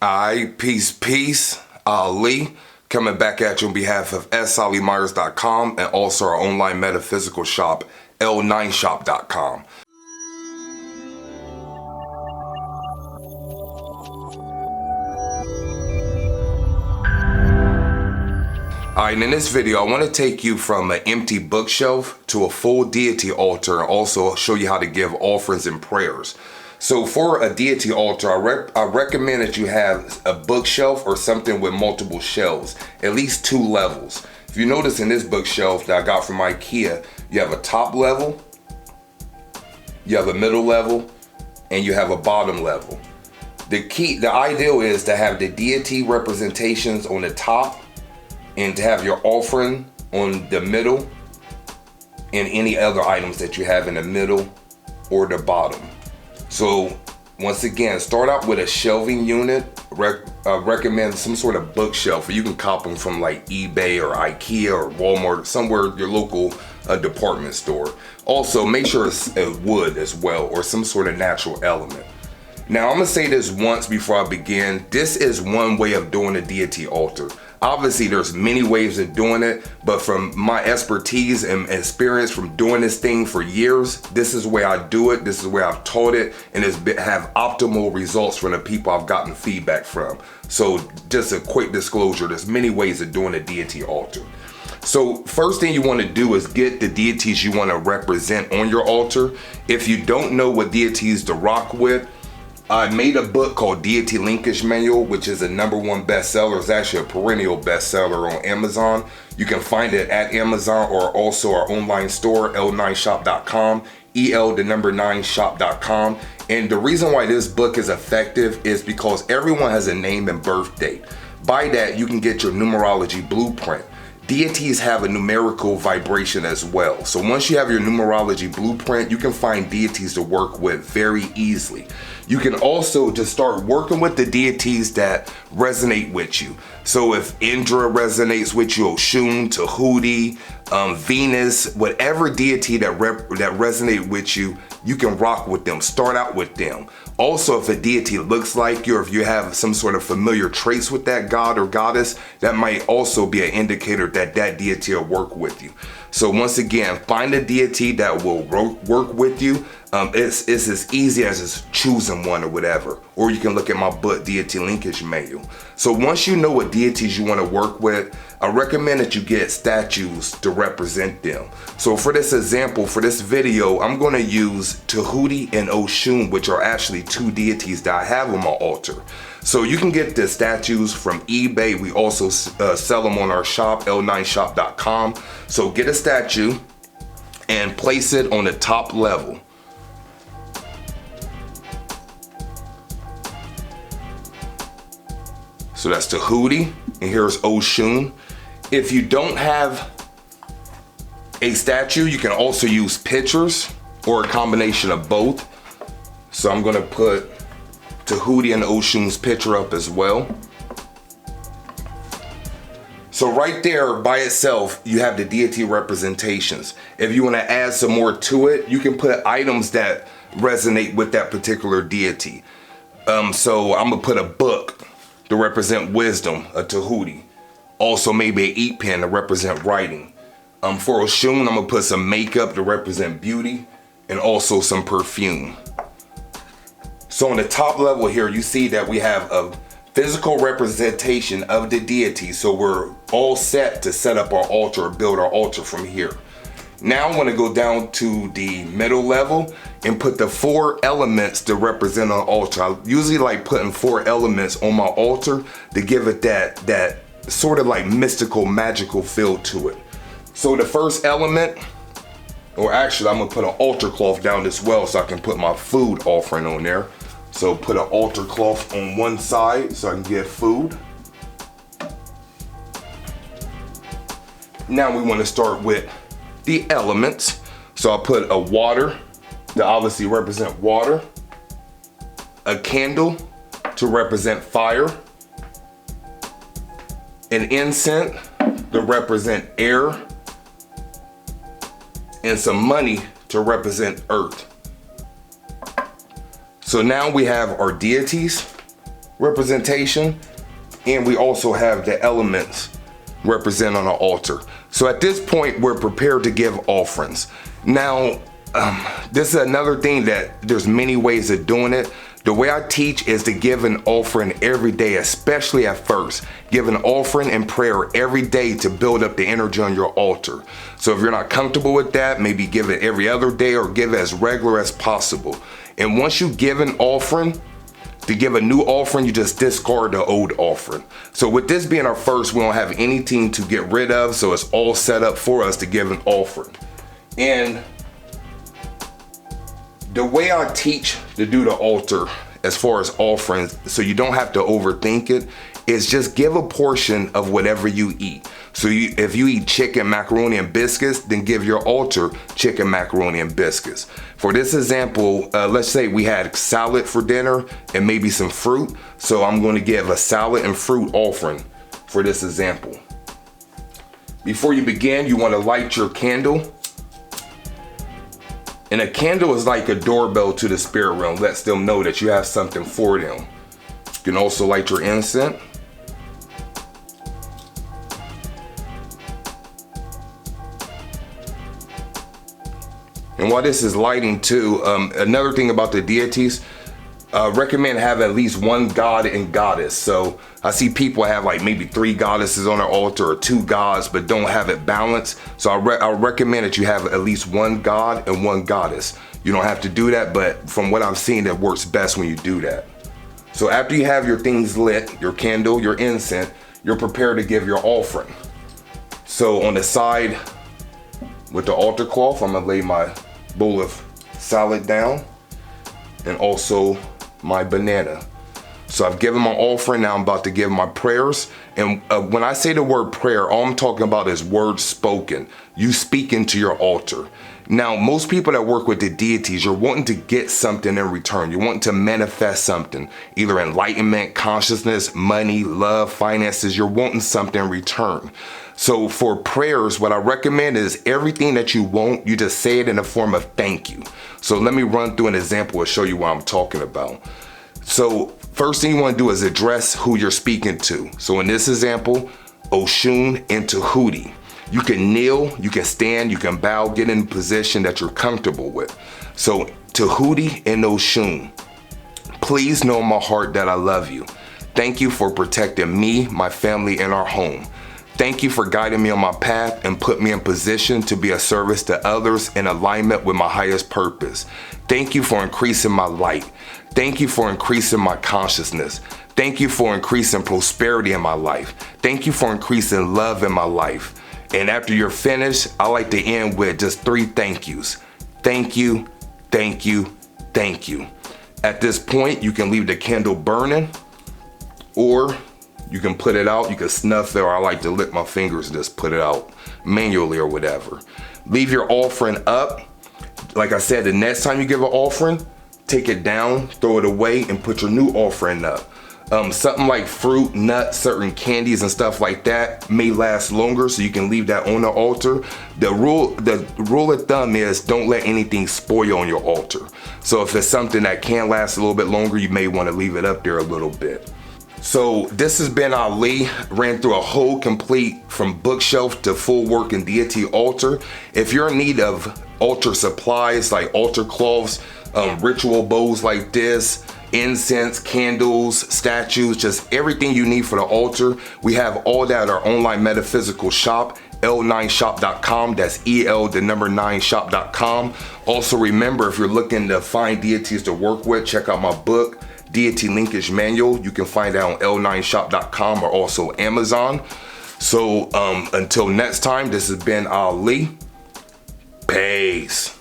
Alright, peace. Ali, coming back at you on behalf of sollyMyers.com and also our online metaphysical shop, l9shop.com. Alright, in this video, I want to take you from an empty bookshelf to a full deity altar and also show you how to give offerings and prayers. So for a deity altar, I recommend that you have a bookshelf or something with multiple shelves, at least 2 levels. If you notice in this bookshelf that I got from IKEA, you have a top level, you have a middle level, and you have a bottom level. The ideal is to have the deity representations on the top and to have your offering on the middle and any other items that you have in the middle or the bottom. So once again, start out with a shelving unit. Recommend some sort of bookshelf, or you can cop them from like eBay or IKEA or Walmart, somewhere, your local department store. Also, make sure it's wood as well, or some sort of natural element. Now, I'm gonna say this once before I begin. This is one way of doing a deity altar. Obviously, there's many ways of doing it, but from my expertise and experience from doing this thing for years, this is the way I do it, this is the way I've taught it, and it's have optimal results from the people I've gotten feedback from. So just a quick disclosure, there's many ways of doing a deity altar. So first thing you want to do is get the deities you want to represent on your altar. If you don't know what deities to rock with, I made a book called Deity Linkage Manual, which is a #1 bestseller. It's actually a perennial bestseller on Amazon. You can find it at Amazon or also our online store, l9shop.com, el9shop.com. And the reason why this book is effective is because everyone has a name and birth date. By that, you can get your numerology blueprint. Deities have a numerical vibration as well. So once you have your numerology blueprint, you can find deities to work with very easily. You can also just start working with the deities that resonate with you. So if Indra resonates with you, Oshun, Tahuti, Venus, whatever deity that resonate with you, you can rock with them. Start out with them. Also, if a deity looks like you, or if you have some sort of familiar traits with that god or goddess, that might also be an indicator that that deity will work with you. So once again, find a deity that will work with you. It's as easy as just choosing one or whatever. Or you can look at my book, Deity Linkage Manual. So once you know what deities you want to work with, I recommend that you get statues to represent them. So for this example, for this video, I'm going to use Tahuti and Oshun, which are actually 2 deities that I have on my altar. So you can get the statues from eBay. We also sell them on our shop, l9shop.com. So get a statue and place it on the top level. So that's Tahuti, and here's Oshun. If you don't have a statue, you can also use pictures or a combination of both. So I'm gonna put Tahuti and Oshun's picture up as well. So right there by itself, you have the deity representations. If you wanna add some more to it, you can put items that resonate with that particular deity. So I'm gonna put a book to represent wisdom, a Tahuti. Also maybe an eat pen to represent writing. For Oshun, I'm gonna put some makeup to represent beauty and also some perfume. So on the top level here, you see that we have a physical representation of the deity. So we're all set to set up our altar or build our altar from here. Now I'm gonna go down to the middle level and put the 4 elements to represent an altar. I usually like putting 4 elements on my altar to give it that sort of like mystical, magical feel to it. So the first element, or actually I'm gonna put an altar cloth down as well so I can put my food offering on there. So put an altar cloth on one side so I can get food. Now we wanna start with the elements. So I'll put a water to obviously represent water, a candle to represent fire, an incense to represent air, and some money to represent earth. So now we have our deities representation, and we also have the elements represent on an altar. So at this point, we're prepared to give offerings. Now, this is another thing that there's many ways of doing it. The way I teach is to give an offering every day, especially at first. Give an offering and prayer every day to build up the energy on your altar. So if you're not comfortable with that, maybe give it every other day or give it as regular as possible. And once you give an offering, to give a new offering, you just discard the old offering. So with this being our first, we don't have anything to get rid of, so it's all set up for us to give an offering. And the way I teach to do the altar as far as offerings, so you don't have to overthink it, is just give a portion of whatever you eat. So if you eat chicken, macaroni, and biscuits, then give your altar chicken, macaroni, and biscuits. For this example, let's say we had salad for dinner and maybe some fruit. So I'm going to give a salad and fruit offering for this example. Before you begin, you want to light your candle. And a candle is like a doorbell to the spirit realm, lets them know that you have something for them. You can also light your incense. And while this is lighting too, another thing about the deities, recommend have at least one god and goddess. So I see people have like maybe 3 goddesses on their altar or 2 gods, but don't have it balanced. So I recommend that you have at least one god and one goddess. You don't have to do that, but from what I've seen, it works best when you do that. So after you have your things lit, your candle, your incense, you're prepared to give your offering. So on the side with the altar cloth, I'm gonna lay my bowl of salad down and also my banana. So I've given my offering, now I'm about to give my prayers. And when I say the word prayer, all I'm talking about is words spoken. You speak into your altar. Now, most people that work with the deities, you're wanting to get something in return. You're wanting to manifest something, either enlightenment, consciousness, money, love, finances. You're wanting something in return. So for prayers, what I recommend is everything that you want, you just say it in the form of thank you. So let me run through an example and show you what I'm talking about. So first thing you want to do is address who you're speaking to. So in this example, Oshun and Tahuti. You can kneel, you can stand, you can bow, get in a position that you're comfortable with. So Tahuti and Oshun, please know in my heart that I love you. Thank you for protecting me, my family, and our home. Thank you for guiding me on my path and put me in position to be a service to others in alignment with my highest purpose. Thank you for increasing my light. Thank you for increasing my consciousness. Thank you for increasing prosperity in my life. Thank you for increasing love in my life. And after you're finished, I like to end with just 3 thank yous. Thank you, thank you, thank you. At this point, you can leave the candle burning, or you can put it out, you can snuff it, or I like to lick my fingers and just put it out manually or whatever. Leave your offering up. Like I said, the next time you give an offering, take it down, throw it away, and put your new offering up. Something like fruit, nuts, certain candies and stuff like that may last longer, so you can leave that on the altar. The rule of thumb is don't let anything spoil on your altar. So if it's something that can last a little bit longer, you may want to leave it up there a little bit. So this has been Ali, ran through a whole complete from bookshelf to full working deity altar. If you're in need of altar supplies like altar cloths, ritual bowls like this, incense, candles, statues, just everything you need for the altar, we have all that at our online metaphysical shop, l9shop.com. That's el9shop.com. Also remember, if you're looking to find deities to work with, check out my book, Deity Linkage Manual. You can find that on l9shop.com or also Amazon. So until next time, this has been Ali. Peace.